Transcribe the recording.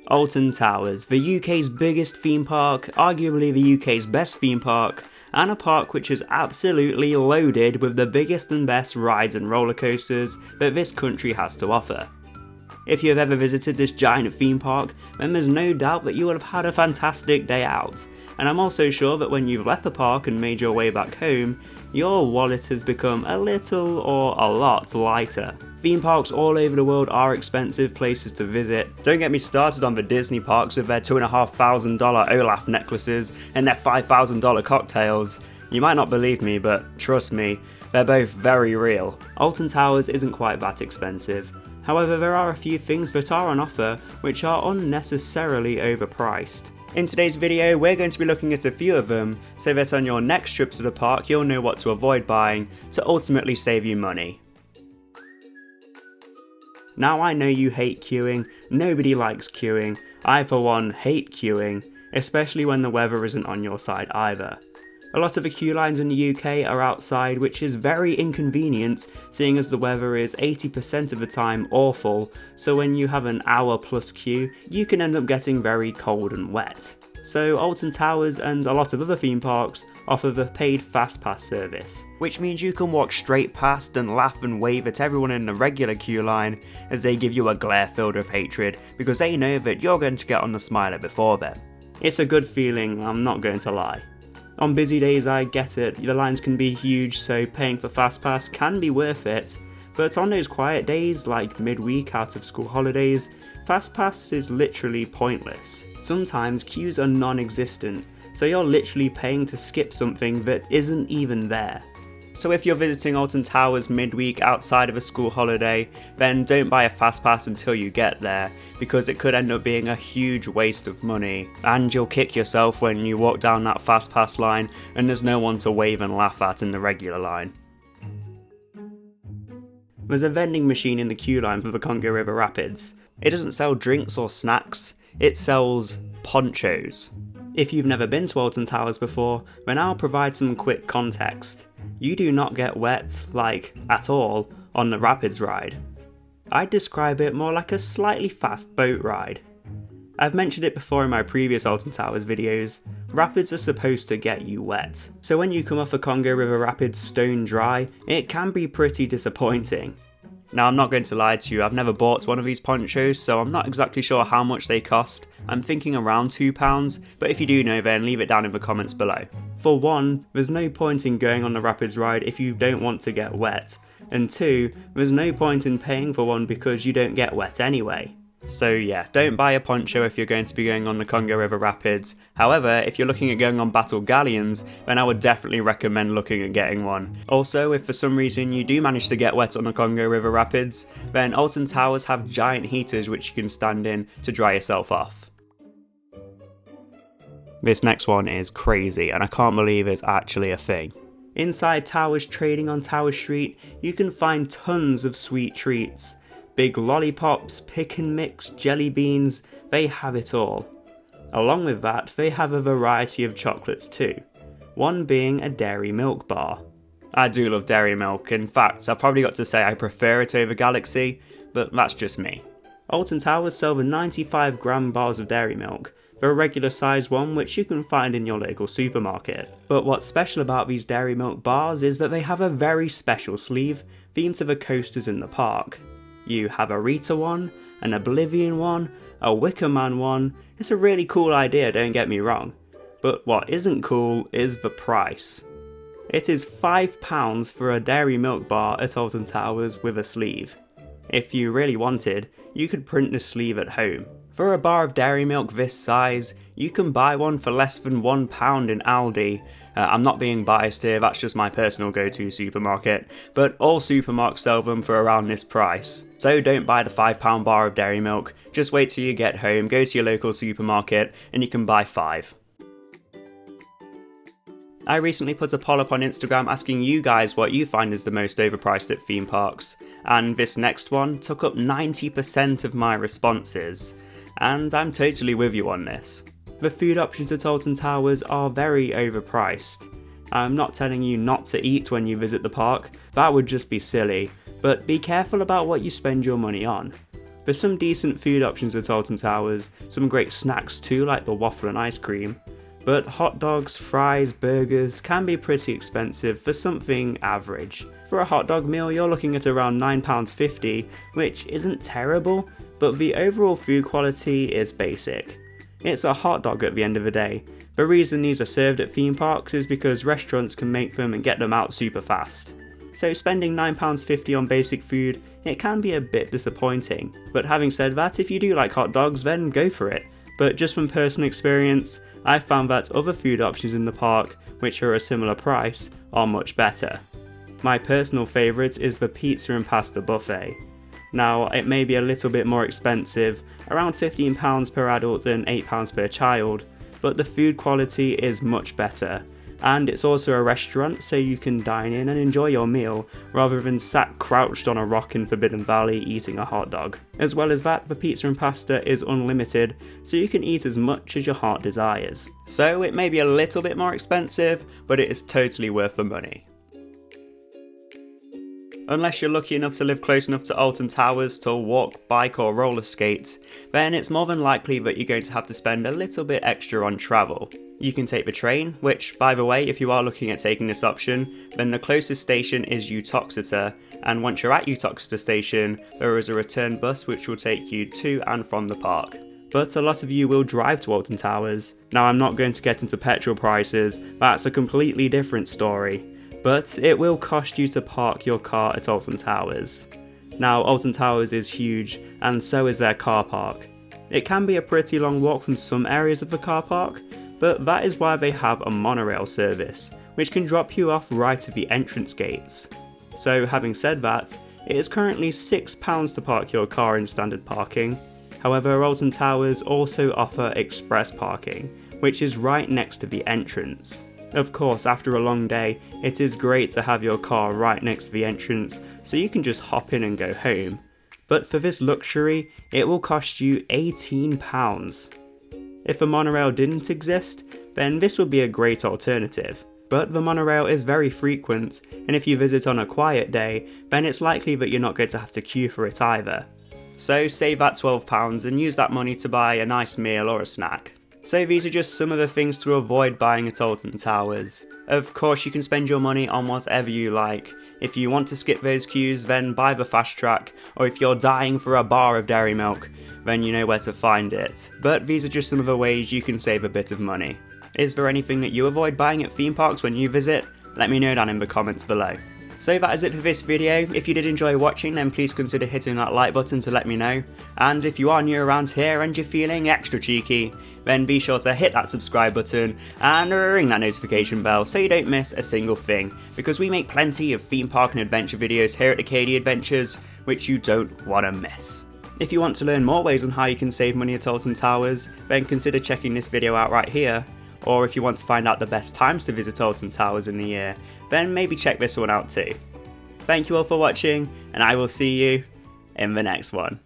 Alton Towers, the UK's biggest theme park, arguably the UK's best theme park, and a park which is absolutely loaded with the biggest and best rides and roller coasters that this country has to offer. If you have ever visited this giant theme park, then there's no doubt that you will have had a fantastic day out, and I'm also sure that when you've left the park and made your way back home, your wallet has become a little or a lot lighter. Theme parks all over the world are expensive places to visit. Don't get me started on the Disney parks with their $2,500 Olaf necklaces and their $5,000 cocktails. You might not believe me, but trust me, they're both very real. Alton Towers isn't quite that expensive. However, there are a few things that are on offer which are unnecessarily overpriced. In today's video, we're going to be looking at a few of them so that on your next trip to the park you'll know what to avoid buying to ultimately save you money. Now I know you hate queuing, nobody likes queuing, I for one hate queuing, especially when the weather isn't on your side either. A lot of the queue lines in the UK are outside, which is very inconvenient seeing as the weather is 80% of the time awful, so when you have an hour plus queue, you can end up getting very cold and wet. So Alton Towers and a lot of other theme parks offer the paid Fastpass service, which means you can walk straight past and laugh and wave at everyone in the regular queue line as they give you a glare filled with hatred because they know that you're going to get on the smiler before them. It's a good feeling, I'm not going to lie. On busy days I get it, the lines can be huge so paying for Fastpass can be worth it, but on those quiet days like midweek out of school holidays, Fastpass is literally pointless. Sometimes queues are non-existent, so you're literally paying to skip something that isn't even there. So if you're visiting Alton Towers midweek outside of a school holiday, then don't buy a Fastpass until you get there, because it could end up being a huge waste of money, and you'll kick yourself when you walk down that Fastpass line and there's no one to wave and laugh at in the regular line. There's a vending machine in the queue line for the Congo River Rapids. It doesn't sell drinks or snacks, it sells ponchos. If you've never been to Alton Towers before, then I'll provide some quick context. You do not get wet, like, at all, on the Rapids ride. I'd describe it more like a slightly fast boat ride. I've mentioned it before in my previous Alton Towers videos, Rapids are supposed to get you wet. So when you come off a Congo River Rapids stone dry, it can be pretty disappointing. Now I'm not going to lie to you, I've never bought one of these ponchos, so I'm not exactly sure how much they cost. I'm thinking around £2, but if you do know then leave it down in the comments below. For one, there's no point in going on the Rapids ride if you don't want to get wet, and two, there's no point in paying for one because you don't get wet anyway. So yeah, don't buy a poncho if you're going to be going on the Congo River Rapids. However, if you're looking at going on Battle Galleons, then I would definitely recommend looking at getting one. Also, if for some reason you do manage to get wet on the Congo River Rapids, then Alton Towers have giant heaters which you can stand in to dry yourself off. This next one is crazy and I can't believe it's actually a thing. Inside Towers Trading on Tower Street, you can find tons of sweet treats. Big lollipops, pick and mix, jelly beans, they have it all. Along with that, they have a variety of chocolates too, one being a dairy milk bar. I do love dairy milk, in fact I've probably got to say I prefer it over Galaxy, but that's just me. Alton Towers sell the 95 gram bars of dairy milk, the regular size one which you can find in your local supermarket. But what's special about these dairy milk bars is that they have a very special sleeve themed to the coasters in the park. You have a Rita one, an Oblivion one, a Wicker Man one. It's a really cool idea, don't get me wrong. But what isn't cool is the price. It is £5 for a dairy milk bar at Alton Towers with a sleeve. If you really wanted, you could print the sleeve at home. For a bar of dairy milk this size, you can buy one for less than £1 in Aldi. I'm not being biased here, that's just my personal go-to supermarket, but all supermarkets sell them for around this price. So don't buy the £5 bar of dairy milk, just wait till you get home, go to your local supermarket, and you can buy 5. I recently put a poll up on Instagram asking you guys what you find is the most overpriced at theme parks, and this next one took up 90% of my responses, and I'm totally with you on this. The food options at Alton Towers are very overpriced. I'm not telling you not to eat when you visit the park, that would just be silly, but be careful about what you spend your money on. There's some decent food options at Alton Towers, some great snacks too like the waffle and ice cream, but hot dogs, fries, burgers can be pretty expensive for something average. For a hot dog meal you're looking at around £9.50, which isn't terrible, but the overall food quality is basic. It's a hot dog at the end of the day. The reason these are served at theme parks is because restaurants can make them and get them out super fast. So spending £9.50 on basic food, it can be a bit disappointing. But having said that, if you do like hot dogs, then go for it. But just from personal experience, I found that other food options in the park, which are a similar price, are much better. My personal favourite is the pizza and pasta buffet. Now, it may be a little bit more expensive, around £15 per adult and £8 per child, but the food quality is much better. And it's also a restaurant, so you can dine in and enjoy your meal, rather than sat crouched on a rock in Forbidden Valley eating a hot dog. As well as that, the pizza and pasta is unlimited, so you can eat as much as your heart desires. So it may be a little bit more expensive, but it is totally worth the money. Unless you're lucky enough to live close enough to Alton Towers to walk, bike or roller skate, then it's more than likely that you're going to have to spend a little bit extra on travel. You can take the train, which, by the way, if you are looking at taking this option, then the closest station is Utoxeter, and once you're at Utoxeter station, there is a return bus which will take you to and from the park. But a lot of you will drive to Alton Towers. Now, I'm not going to get into petrol prices, that's a completely different story. But it will cost you to park your car at Alton Towers. Now, Alton Towers is huge, and so is their car park. It can be a pretty long walk from some areas of the car park, but that is why they have a monorail service, which can drop you off right at the entrance gates. So having said that, it is currently £6 to park your car in standard parking. However, Alton Towers also offer express parking, which is right next to the entrance. Of course, after a long day, it is great to have your car right next to the entrance, so you can just hop in and go home. But for this luxury, it will cost you £18. If a monorail didn't exist, then this would be a great alternative. But the monorail is very frequent, and if you visit on a quiet day, then it's likely that you're not going to have to queue for it either. So save that £12 and use that money to buy a nice meal or a snack. So these are just some of the things to avoid buying at Alton Towers. Of course, you can spend your money on whatever you like. If you want to skip those queues, then buy the fast track, or if you're dying for a bar of dairy milk, then you know where to find it. But these are just some of the ways you can save a bit of money. Is there anything that you avoid buying at theme parks when you visit? Let me know down in the comments below. So that is it for this video. If you did enjoy watching, then please consider hitting that like button to let me know. And if you are new around here and you're feeling extra cheeky, then be sure to hit that subscribe button and ring that notification bell so you don't miss a single thing, because we make plenty of theme park and adventure videos here at Acadia Adventures, which you don't want to miss. If you want to learn more ways on how you can save money at Alton Towers, then consider checking this video out right here. Or if you want to find out the best times to visit Alton Towers in the year, then maybe check this one out too. Thank you all for watching, and I will see you in the next one.